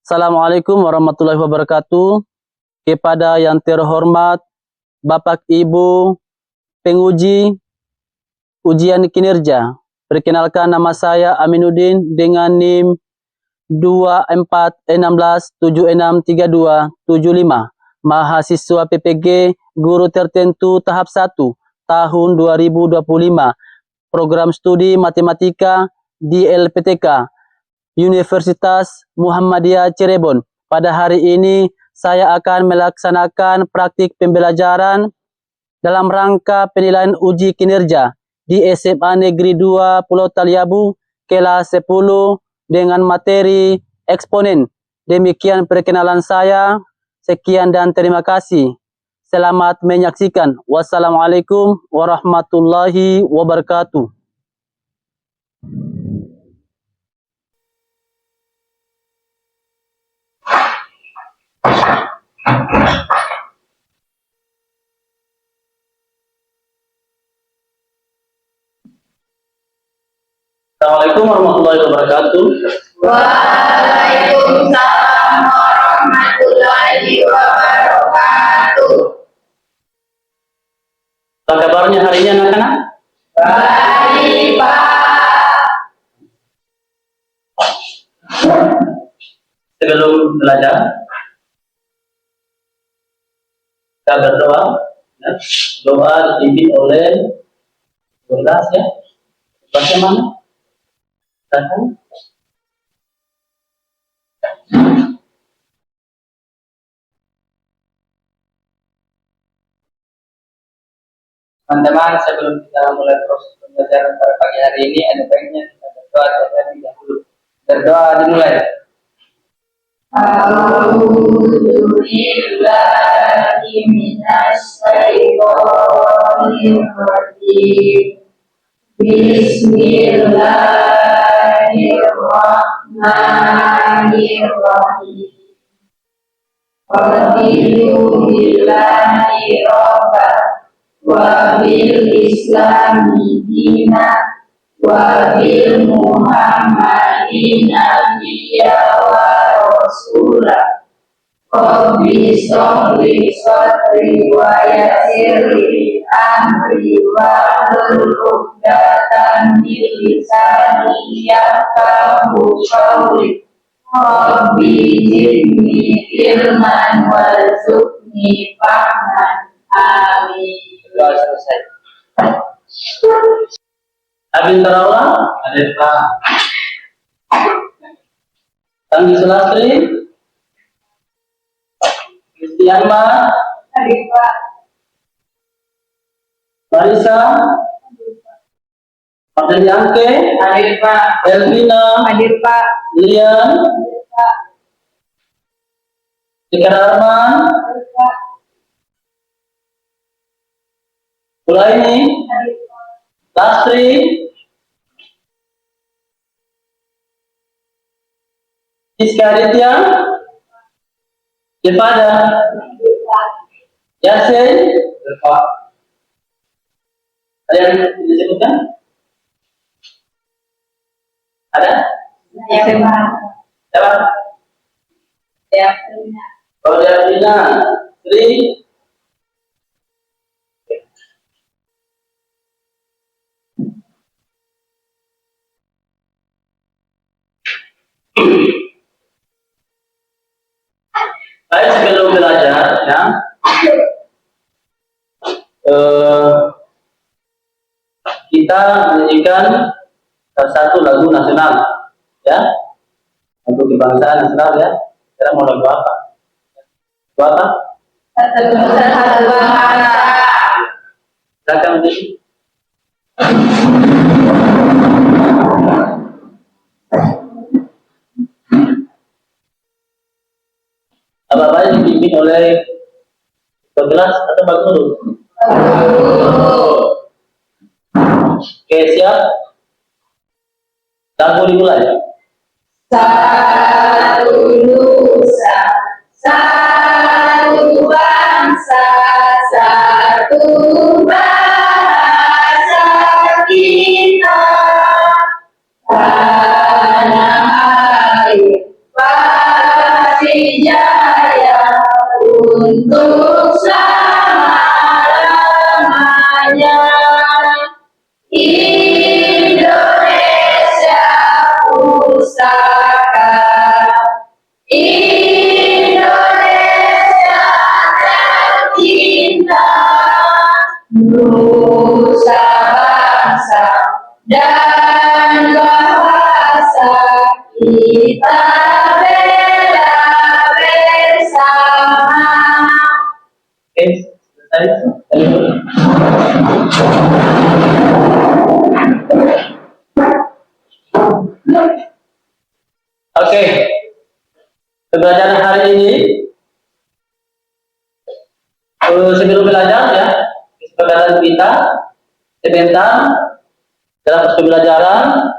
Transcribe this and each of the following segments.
Assalamualaikum warahmatullahi wabarakatuh. Kepada yang terhormat Bapak Ibu penguji ujian kinerja, perkenalkan nama saya Aminuddin dengan NIM 2416763275, mahasiswa PPG Guru Tertentu tahap 1 tahun 2025, program studi matematika di LPTK Universitas Muhammadiyah Cirebon. Pada hari ini saya akan melaksanakan praktik pembelajaran dalam rangka penilaian uji kinerja di SMA Negeri 2 Pulau Taliabu kelas 10 dengan materi eksponen. Demikian perkenalan saya. Sekian dan terima kasih. Selamat menyaksikan. Wassalamualaikum warahmatullahi wabarakatuh. Assalamualaikum warahmatullahi wabarakatuh. Waalaikumsalam warahmatullahi wabarakatuh. Apa kabarnya hari ini anak-anak? Baik, Pak. Sebelum belajar, kita berdoa. Ya. Doa dipimpin oleh Belas ya. Bagaimana? Teman-teman, sebelum kita mulai proses pembelajaran pada pagi hari ini, ada baiknya kita berdoa terlebih dahulu. Berdoa dimulai. A'udzubillahi minasyaitonirrajim. Bismillahirrahmanirrahim. Raditu billahi robban wa bil islami dina wa bil muhammadin nabiyya wa rasulah. Rabbi sholli sadri wa yassirli amri wa hlul 'uqdatam min lisani yafqahu qawli. Rabbi zidni ilman warzuqni fahman. Amin. Doa selesai. Abin Tarawah, Hadir Pak. Tanggi Sulastri, Kristianma, Hadir Pak. Marisa, Mardani Angke, Hadir Pak. Elvina, Hadir Pak. Lian, Hadir Pak. Tika Darman, Hadir Pak. Ulaini, Hadir Pak. Lastri, Iska Aditya, Jepada, Hadir Pak. Yasin, Hadir Pak. ada yang disebutkan? Ada? Hadir Pak. Siapa? Ya. Oh, Delvina, Sri, baik, sebelum belajar ya, kita menyanyikan salah satu lagu nasional ya, untuk kebangsaan nasional ya. Kita mau lagu apa? Lagu apa? Satu bangsa. Silakan di. Apa-apa yang dipimpin oleh Belas atau Pak Guru? Oke, siap? Lagu dimulai. Satu nusa, satu bangsa, satu bahasa kita. Tanah air, Pusaka Indonesia tercinta, nusa bangsa dan bahasa kita bela bersama. Oke, selesai. Oke, pembelajaran hari ini sebelum belajar ya, kesepakatan kita sebentar dalam pembelajaran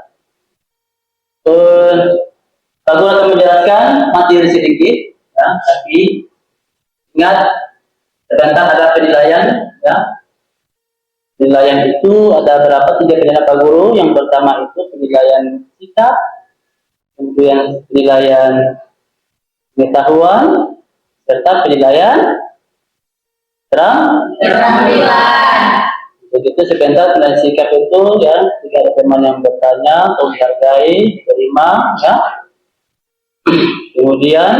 aku akan menjelaskan materi sedikit ya, tapi ingat sebentar ada penilaian ya. Penilaian itu ada berapa? 3 penilaian Pak Guru. Yang pertama itu penilaian sikap, kemudian penilaian pengetahuan, serta penilaian Keterampilan. begitu. Sebentar penilaian sikap itu ya, jika ada teman yang bertanya atau menghargai, terima ya. Kemudian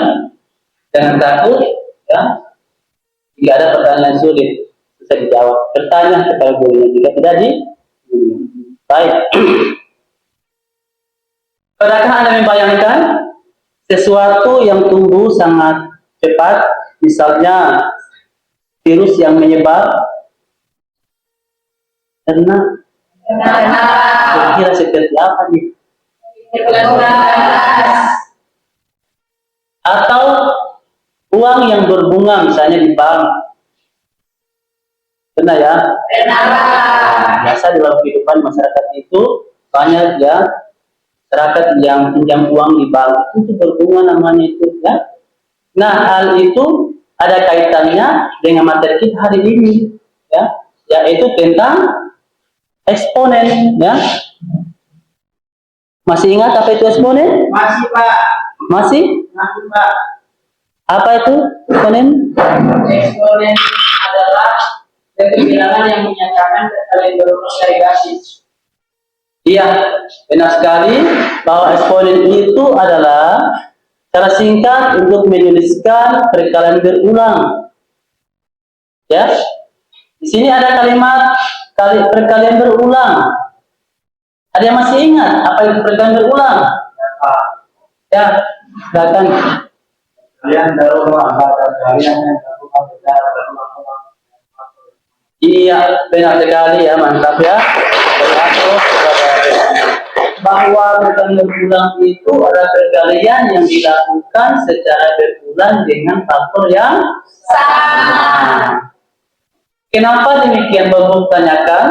jangan takut ya, jika ada pertanyaan sulit bisa dijawab, bertanya kepada gurunya jika tidak di baik. Pernahkah Anda membayangkan sesuatu yang tumbuh sangat cepat, misalnya virus yang menyebar? Karena kira-kira seperti apa nih? Atau uang yang berbunga misalnya di bank? Benar ya? Biasa dalam kehidupan masyarakat itu banyak ya masyarakat yang pinjam uang di bank itu berbunga namanya itu ya. Nah, hal itu ada kaitannya dengan materi kita hari ini ya, yaitu tentang eksponen ya. Masih ingat apa itu eksponen? Masih Pak. Masih? Masih Pak. Apa itu eksponen? Eksponen adalah kebilangan yang menyatakan kalian berulang dari basis. Iya, benar sekali bahwa eksponen itu adalah cara singkat untuk menuliskan perkalian berulang. Ya, di sini ada kalimat perkalian berulang. Ada yang masih ingat apa itu perkalian berulang? Ya, silakan. Kalian berulang kalian yang berulang berulang. Iya, benar sekali ya, mantap ya. Bahwa perkalian berulang itu adalah perkalian yang dilakukan secara berulang dengan faktor yang Sama. Kenapa demikian? Bapak tanyakan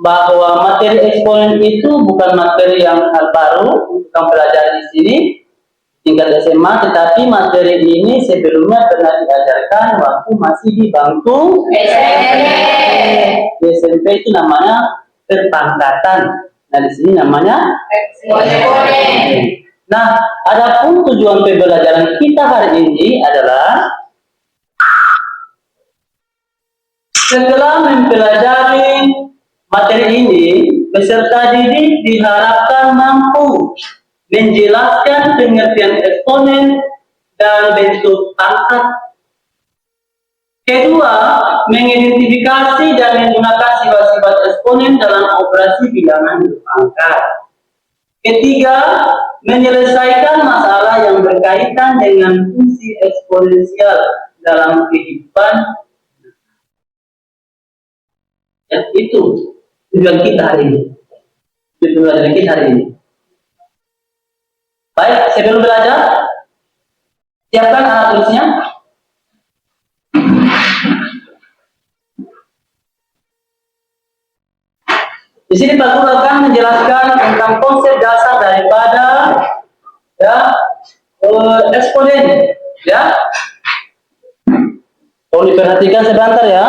bahwa materi eksponen itu bukan materi yang hal baru untuk kamu pelajari di sini tingkat SMA, tetapi materi ini sebelumnya pernah diajarkan waktu masih di bangku SMP. Di SMP itu namanya perpangkatan. Nah, di sini namanya Eksponen. Nah, adapun tujuan pembelajaran kita hari ini adalah setelah mempelajari materi ini, peserta didik diharapkan mampu menjelaskan pengertian eksponen dan bentuk pangkat. Kedua, mengidentifikasi dan menggunakan sifat-sifat eksponen dalam operasi bilangan berpangkat. Ketiga, menyelesaikan masalah yang berkaitan dengan fungsi eksponensial dalam kehidupan. Ya, itu tujuan kita hari ini. Tujuan kita hari ini. Baik, sebelum belajar, siapkan alat tulisnya. Di sini Pak Guru akan menjelaskan tentang konsep dasar daripada ya eksponen. Ya, tolong diperhatikan sebentar ya.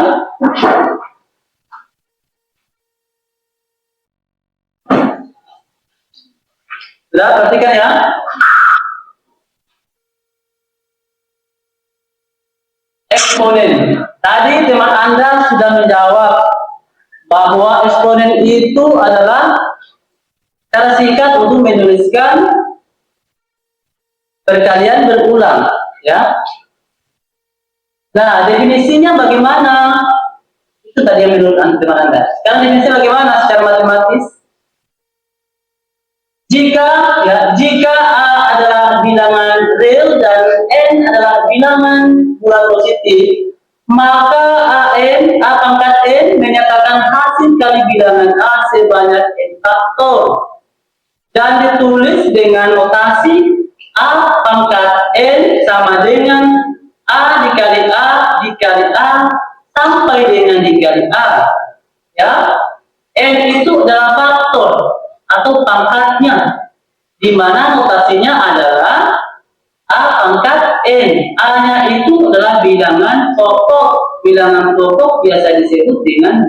Sudah, perhatikan ya. Eksponen. Tadi teman Anda sudah menjawab bahwa eksponen itu adalah cara singkat untuk menuliskan perkalian berulang, ya. Nah, definisinya bagaimana? Itu tadi yang menurut teman Anda. Sekarang definisi bagaimana secara matematis? Jika A adalah bilangan real dan N adalah bilangan bulat positif, maka A pangkat N menyatakan hasil kali bilangan A sebanyak N faktor dan ditulis dengan notasi A pangkat N sama dengan A dikali A dikali A sampai dengan dikali A, ya. N itu adalah faktor atau pangkatnya, di mana notasinya adalah A pangkat N. A-nya itu adalah bilangan pokok. Bilangan pokok biasa disebut dengan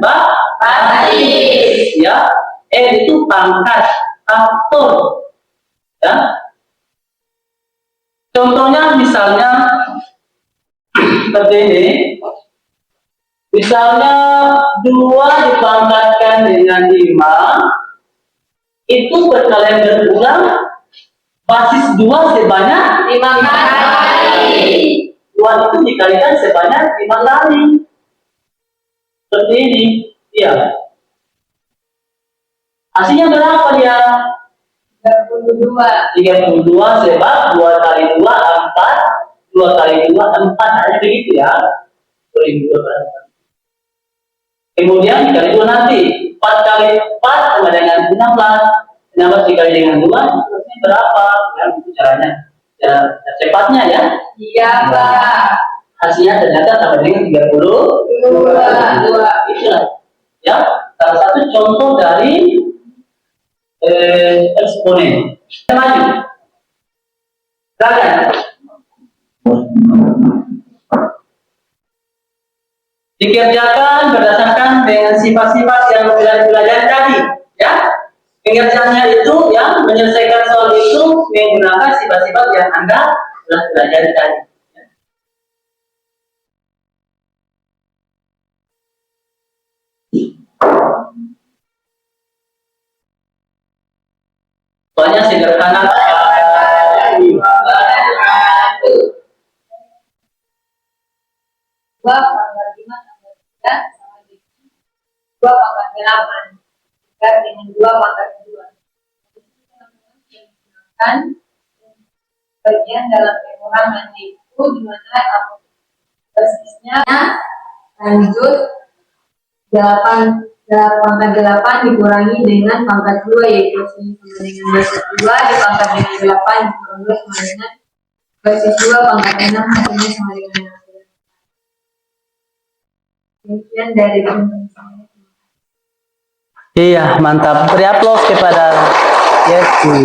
basis, ya. N itu pangkat, faktor, ya. Contohnya misalnya seperti ini. Misalnya 2 dipangkatkan dengan 5, itu perkalian berulang, basis 2 sebanyak 5 kali. 2 itu dikalikan sebanyak 5 kali. Seperti ini, iya. Hasilnya berapa dia? 32 sebab 2 kali 2 4, 2 kali 2 4, hanya begitu ya. 2 kemudian dikali 2 nanti 4 kali 4 sama dengan 16 dikali dengan 2 hasilnya berapa? Ya, itu caranya. Ya, cepatnya ya. Iya, Pak. Hasilnya ternyata sama dengan 32. Itulah. Ya, salah satu contoh dari eksponen. Kita maju. Silakan. Dikerjakan berdasarkan dengan sifat-sifat yang sudah dipelajari tadi, ya. Pengerjaannya itu yang menyelesaikan soal itu menggunakan sifat-sifat yang Anda telah pelajari tadi. Soalnya sederhana. Dua pangkat 5 tambah 3 sama dengan 2 pangkat 8 dengan 2 pangkat 2. Menggunakan bagian dalam pengurangan itu di mana basisnya lanjut 8 pangkat 8 dikurangi dengan pangkat 2 yaitu sama dengan basis 2 dipangkat dengan 8 dikurangi sama dengan basis 2 pangkat 6 hasilnya sama dengan 6. Demikian dari saya. Iya, mantap. Beri aplaus kepada Yesi.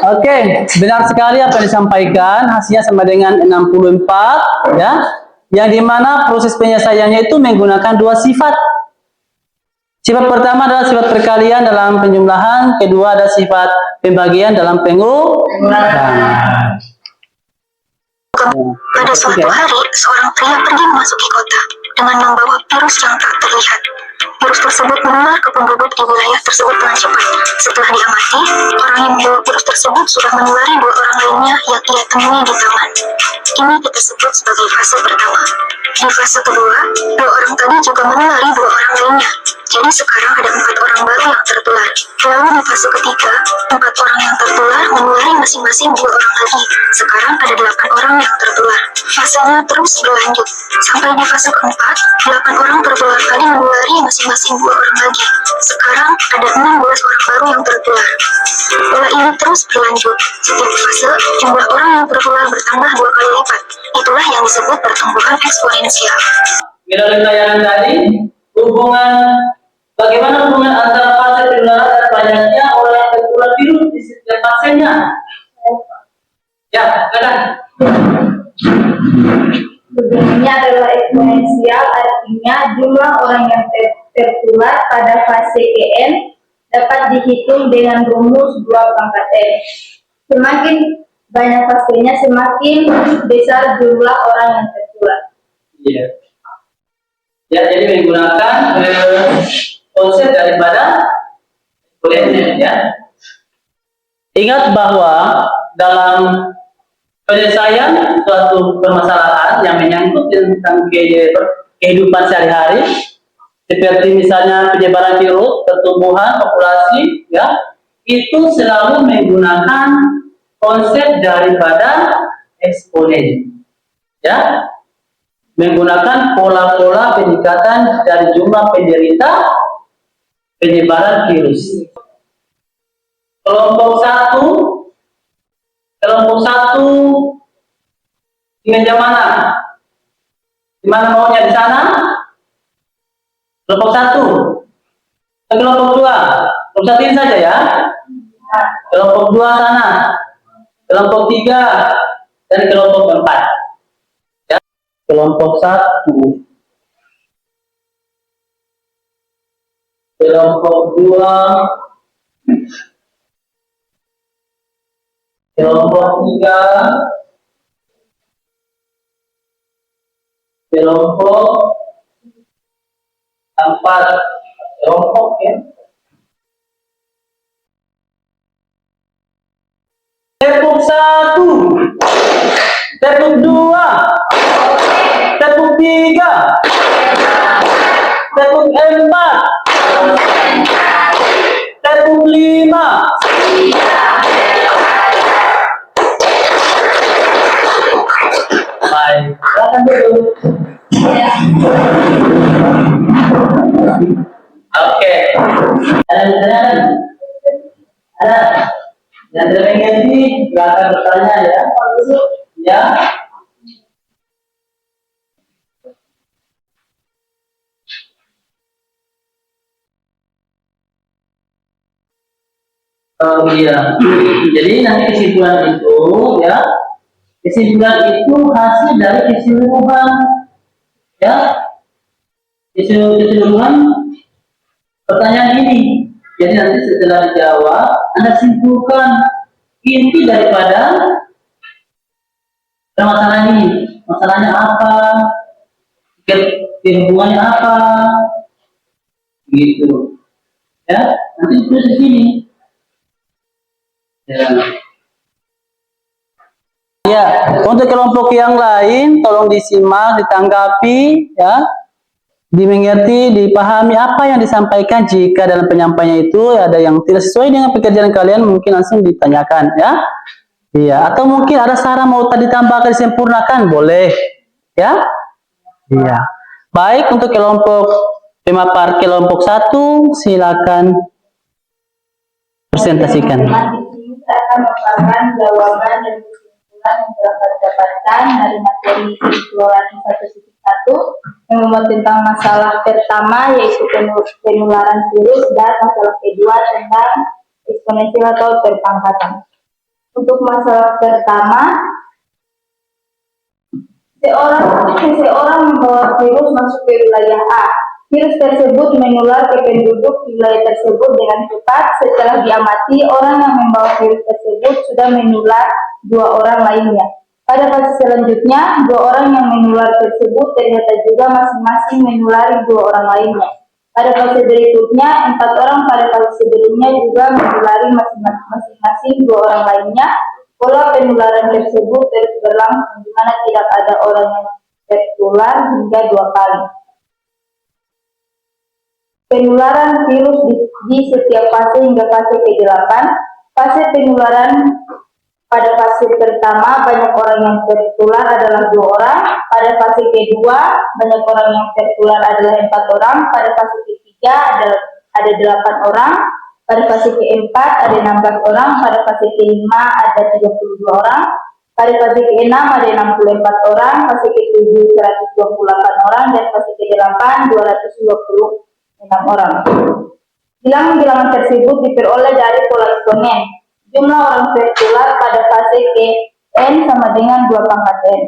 Oke, benar sekali apa yang disampaikan. Hasilnya sama dengan 64, ya. Yang dimana proses penyelesaiannya itu menggunakan 2 sifat. Sifat pertama adalah sifat perkalian dalam penjumlahan, kedua ada sifat pembagian dalam pengurangan. Pada suatu hari, seorang pria pergi memasuki kota dengan membawa virus yang tak terlihat. Virus tersebut menular ke penduduk di wilayah tersebut dengan cepat. Setelah diamati, orang yang membawa virus tersebut sudah menulari 2 orang lainnya yang ia temui di taman. Ini kita sebut sebagai fase pertama. Di fase kedua, 2 orang tadi juga menulari 2 orang lainnya. Jadi sekarang ada 4 orang baru yang tertular. Lalu di fase ketiga, 4 orang yang tertular menulari masing-masing 2 orang lagi. Sekarang ada 8 orang yang tertular. Fasenya terus berlanjut. Sampai di fase keempat, 8 orang tertular tadi menulari masing-masing 2 orang lagi. Sekarang ada 16 orang baru yang tertular. Pola ini terus berlanjut. Setiap fase, jumlah orang yang tertular bertambah 2 kali lipat. Itulah yang disebut pertumbuhan eksponensial. Melalui tayangan tadi, bagaimana hubungan antara fase penularan dan banyaknya orang yang tertular virus di setiap fasenya? Ya, silakan. Hubungannya adalah eksponensial, artinya jumlah orang yang tertular pada fase Kn dapat dihitung dengan rumus 2 pangkat N. Semakin banyak fasenya, semakin besar jumlah orang yang tertular. Iya. Ya, jadi menggunakan konsep daripada eksponensial, ya. Ingat bahwa dalam penyelesaian suatu permasalahan yang menyangkut tentang kehidupan sehari-hari, seperti misalnya penyebaran virus, pertumbuhan populasi, ya, itu selalu menggunakan konsep daripada eksponen, ya, menggunakan pola-pola peningkatan dari jumlah penderita penyebaran virus. Kelompok satu di meja mana? Di mana maunya, di sana? Kelompok satu. Kelompok dua. Kelompok satu ini saja ya. Kelompok dua sana. Kelompok tiga dan kelompok empat. Ya. Kelompok satu. Kelompok dua. Kelompok tiga. Kelompok empat. Kelompok ya. Tepuk satu, tepuk dua, tepuk tiga, tepuk empat, tepuk lima. Baik, silakan dulu. Oke. Ada. Yang terenggaji silakan bertanya ya. Ya. Oh iya. Jadi nanti kesimpulan itu ya. Kesimpulan itu hasil dari keseluruhan ya. Keseluruhan pertanyaan ini. Jadi nanti setelah dijawab, Anda simpulkan inti daripada permasalahan ini. Masalahnya apa? Hubungannya apa? Gitu. Ya, nanti terus di sini. Ya, untuk kelompok yang lain tolong disimak, ditanggapi, ya, dimengerti, dipahami apa yang disampaikan. Jika dalam penyampaiannya itu ada yang tidak sesuai dengan pekerjaan kalian, mungkin langsung ditanyakan, ya. Iya, atau mungkin ada saran mau tadi tambahkan, disempurnakan, boleh, ya. Iya. Baik, untuk kelompok pemapar kelompok 1, silakan presentasikan. Kita akan memaparkan jawaban dan kesimpulan yang telah kita dapatkan dari materi penularan 1.1 yang membahas tentang masalah pertama yaitu penularan virus dan masalah kedua tentang eksponensial atau berpangkatan. Untuk masalah pertama, seseorang membawa virus masuk ke wilayah A. Virus tersebut menular ke penduduk wilayah tersebut dengan cepat. Setelah diamati, orang yang membawa virus tersebut sudah menular 2 orang lainnya. Pada fase selanjutnya, 2 orang yang menular tersebut ternyata juga masing-masing menulari 2 orang lainnya. Pada fase berikutnya, 4 orang pada fase sebelumnya juga menulari masing-masing 2 orang lainnya. Pola penularan tersebut terus berlangsung, di mana tidak ada orang yang tertular hingga 2 kali. Penularan virus di setiap fase hingga fase ke-8. Fase penularan pada fase pertama banyak orang yang tertular adalah 2 orang. Pada fase kedua banyak orang yang tertular adalah 4 orang. Pada fase ketiga ada 8 orang. Pada fase keempat ada 16 orang. Pada fase kelima ada 32 orang. Pada fase ke-6 ada 64 orang. Fase ke-7 128 orang dan fase ke-8 226 orang. Bilangan-bilangan tersebut diperoleh dari pola eksponen. Jumlah orang tertular pada fase N sama dengan 2 pangkat N.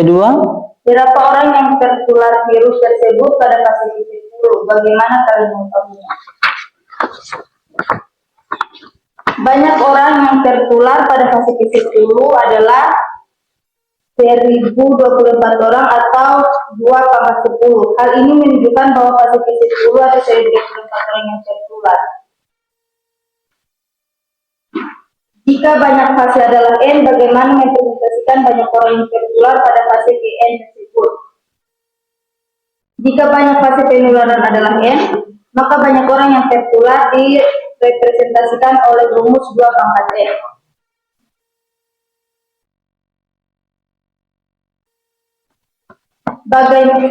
Kedua, berapa orang yang tertular virus tersebut pada fase ke-10? Bagaimana kalian mengetahuinya? Banyak orang yang tertular pada fase ke-10 adalah 1024 orang atau 2/10. Hal ini menunjukkan bahwa fase ke-10 ada 1024 orang yang tertular. Jika banyak fase adalah N, bagaimana merepresentasikan banyak orang yang tertular pada fase Kn tersebut? Jika banyak fase penularan adalah N, maka banyak orang yang tertular direpresentasikan oleh rumus 2 pangkat N.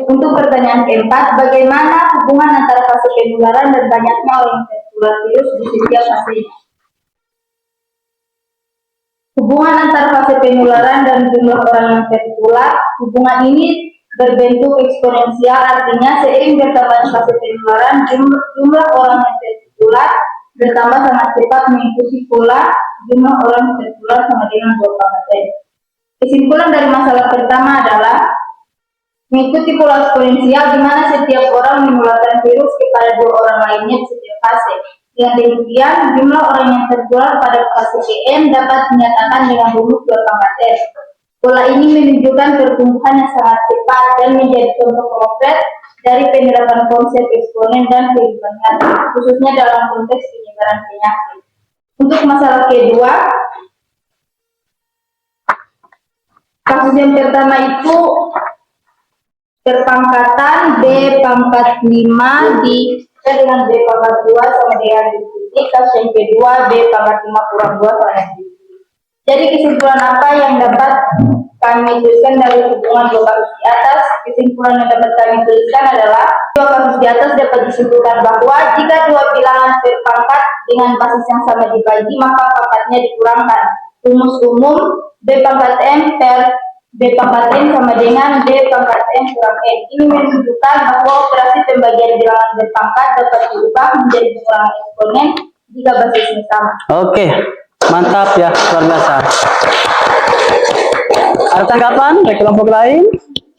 Untuk pertanyaan keempat, bagaimana hubungan antara fase penularan dan banyaknya orang yang tertular virus di setiap fasenya? Hubungan antara fase penularan dan jumlah orang yang tertular, hubungan ini berbentuk eksponensial, artinya seiring bertambahnya fase penularan, jumlah orang yang tertular bertambah sangat cepat mengikuti pola jumlah orang yang tertular sama dengan 2 pangkat N. Kesimpulan dari masalah pertama adalah mengikuti pola eksponensial di mana setiap orang menularkan virus kepada 2 orang lainnya di setiap fase. Dengan demikian, jumlah orang yang tertular pada fase Kn dapat dinyatakan dengan rumus 2 pangkat N. Pola ini menunjukkan pertumbuhan yang sangat cepat dan menjadi contoh konkret dari penerapan konsep eksponen dan kehidupan nyata, khususnya dalam konteks penyebaran penyakit. Untuk masalah kedua, kasus yang pertama itu terpangkatan B pangkat 5 dengan B pangkat 2 sama dengan D. Kasus yang kedua B pangkat 5 kurang 2 sama dengan D. Jadi kesimpulan apa yang dapat kami tuliskan dari hubungan 2 kasus di atas? Kesimpulan yang dapat kami tuliskan adalah 2 kasus di atas dapat disimpulkan bahwa jika 2 bilangan terpangkat dengan basis yang sama dibagi, maka pangkatnya dikurangkan. Rumus umum B pangkat M per B pangkat N sama dengan B pangkat M kurang N. Ini menunjukkan bahwa operasi pembagian bilangan berpangkat dapat diubah menjadi pengurangan eksponen jika basisnya sama. Oke, mantap ya, luar biasa. Ada tanggapan dari kelompok lain?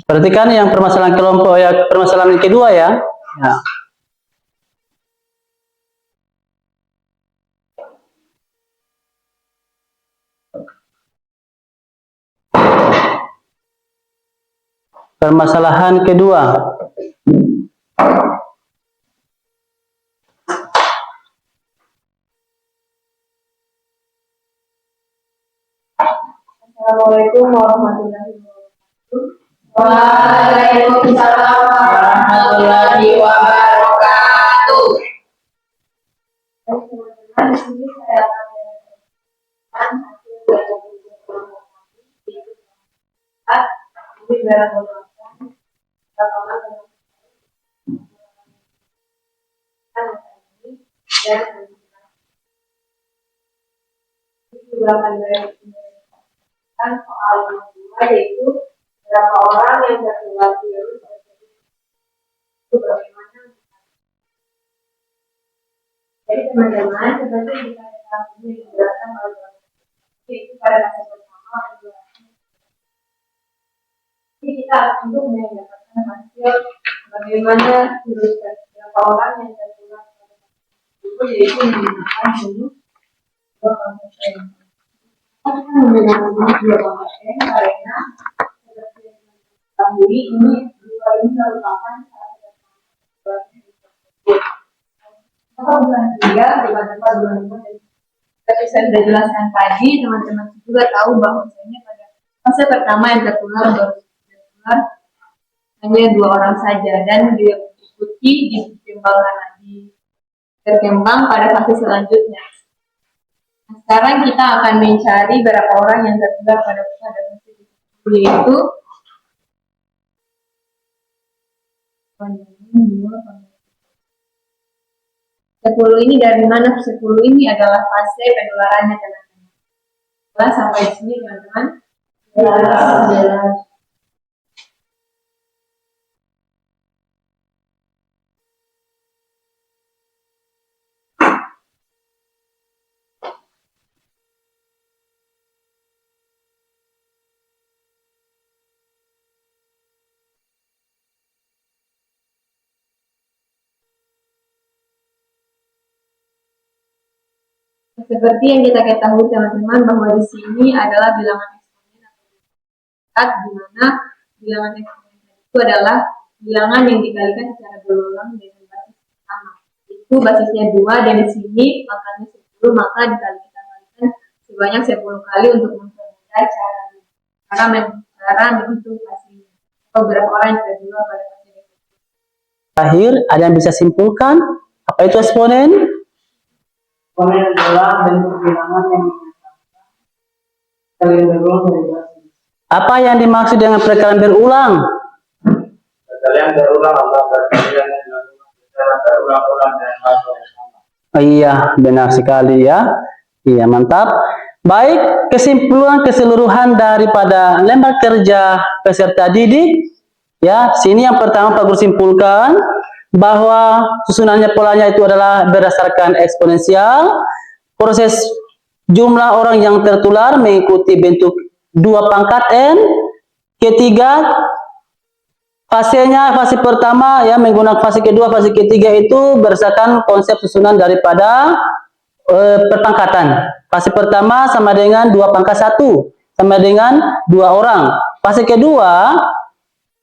Perhatikan yang permasalahan kelompok ya, permasalahan yang kedua ya. Ya. Permasalahan kedua. Assalamualaikum warahmatullahi wabarakatuh. Waalaikumsalam warahmatullahi wabarakatuh. Teman-teman, di sini saya akan menyampaikan hasil dari soal yang kedua, yaitu berapa orang yang tertular virus itu bagaimana. Jadi teman-teman, seperti kita ketahui dijelaskan oleh yaitu pada fase pertama jadi kita untuk mendapatkan hasil bagaimana virus berapa orang yang tertular itu yaitu menggunakan rumus 2 pangkat N. Kita menggunakan rumus 2 pangkat N karena seperti yang kita ketahui ini merupakan salah satu bulan 3 bulan 4 bulan 5 dan seperti saya sudah jelaskan tadi, teman-teman juga tahu bahwasanya pada fase pertama yang tertular hanya 2 orang saja dan diikuti berkembang pada fase selanjutnya. Nah, sekarang kita akan mencari berapa orang yang tertular pada fase 10 itu 10 ini dari mana? 10 ini adalah fase penularannya teman-teman. Sampai di sini teman-teman. Jelas. Seperti yang kita ketahui teman-teman bahwa di sini adalah bilangan eksponen atau di mana bilangan eksponen itu adalah bilangan yang dikalikan secara berulang dengan basis sama. Itu basisnya 2 dan di sini makanya 10 maka kita kalikan sebanyak 10 kali untuk mempermudah cara menghitung hasilnya. Beberapa orang yang terjebak pada fase definisi. Akhir, ada yang bisa simpulkan? Apa itu eksponen? Eksponen adalah bentuk bilangan yang menyatakan kali berulang dari basis. Apa yang dimaksud dengan perkalian berulang? Perkalian berulang adalah perkalian yang dilakukan secara berulang-ulang dengan hasil yang sama. Iya, benar sekali ya. Iya, mantap. Baik, kesimpulan keseluruhan daripada lembar kerja peserta didik. Ya, sini yang pertama Pak Guru simpulkan bahwa susunannya polanya itu adalah berdasarkan eksponensial. Proses jumlah orang yang tertular mengikuti bentuk 2 pangkat N. Ketiga, fasenya, fase pertama ya menggunakan fase kedua, fase ketiga itu berdasarkan konsep susunan daripada perpangkatan. Fase pertama sama dengan 2 pangkat 1 sama dengan 2 orang. Fase kedua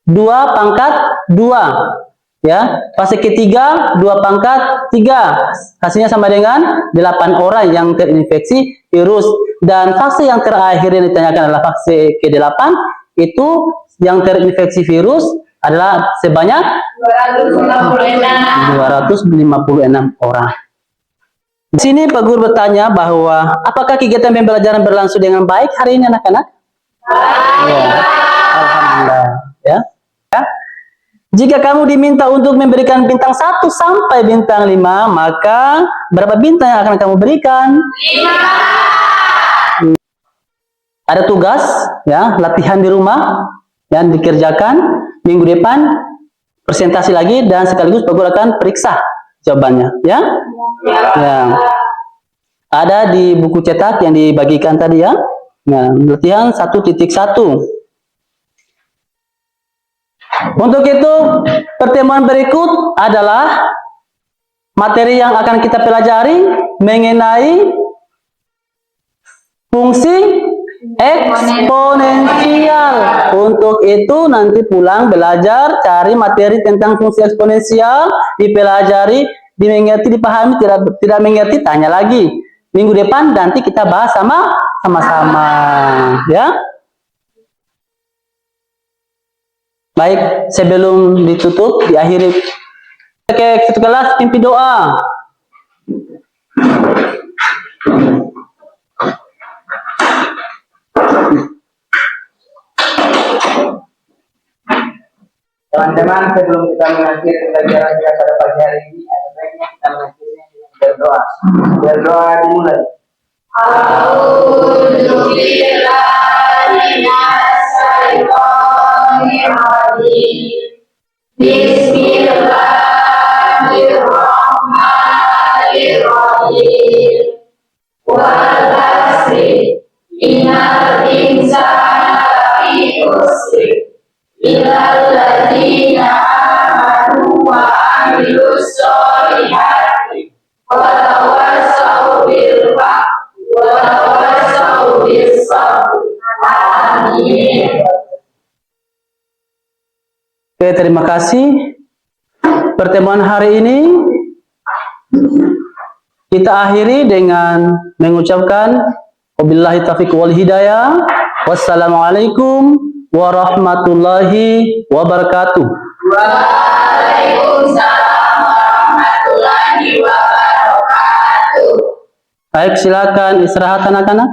2 pangkat 2 ya. Fase ketiga 2 pangkat 3. Hasilnya sama dengan 8 orang yang terinfeksi virus. Dan fase yang terakhir yang ditanyakan adalah fase ke-8, itu yang terinfeksi virus adalah sebanyak 256 orang. Di sini Pak Guru bertanya bahwa apakah kegiatan pembelajaran berlangsung dengan baik hari ini anak-anak? Ya. Alhamdulillah. Ya. Ya. Jika kamu diminta untuk memberikan bintang 1 sampai bintang 5, maka berapa bintang yang akan kamu berikan? 5. Ada tugas ya, latihan di rumah yang dikerjakan minggu depan, presentasi lagi dan sekaligus Pak Guru akan periksa jawabannya ya. Ya. Ada di buku cetak yang dibagikan tadi ya. Nah, latihan 1.1. Untuk itu, pertemuan berikut adalah materi yang akan kita pelajari mengenai fungsi eksponensial. Untuk itu nanti pulang belajar cari materi tentang fungsi eksponensial, dipelajari, dimengerti, dipahami, tidak mengerti tanya lagi. Minggu depan nanti kita bahas sama-sama ya. Baik, sebelum ditutup, diakhiri. Oke, satu kelas pimpin doa. Teman-teman, sebelum kita mengakhiri pelajaran kita pada pagi hari ini, ada baiknya kita mengakhirinya dengan berdoa. Berdoa dimulai. Bismillahirrahmanirrahim. Wal asri, innal insana lafi khusr. Illal ladzina amanu wa amilus solihati wa tawassaw bil haqqi wa tawassaw bis sabr. Amin. Oke, terima kasih. Pertemuan hari ini kita akhiri dengan mengucapkan wabillahi taufiq wal hidayah. Wassalamualaikum warahmatullahi wabarakatuh. Waalaikumsalam warahmatullahi wabarakatuh. Baik, silakan istirahat anak-anak.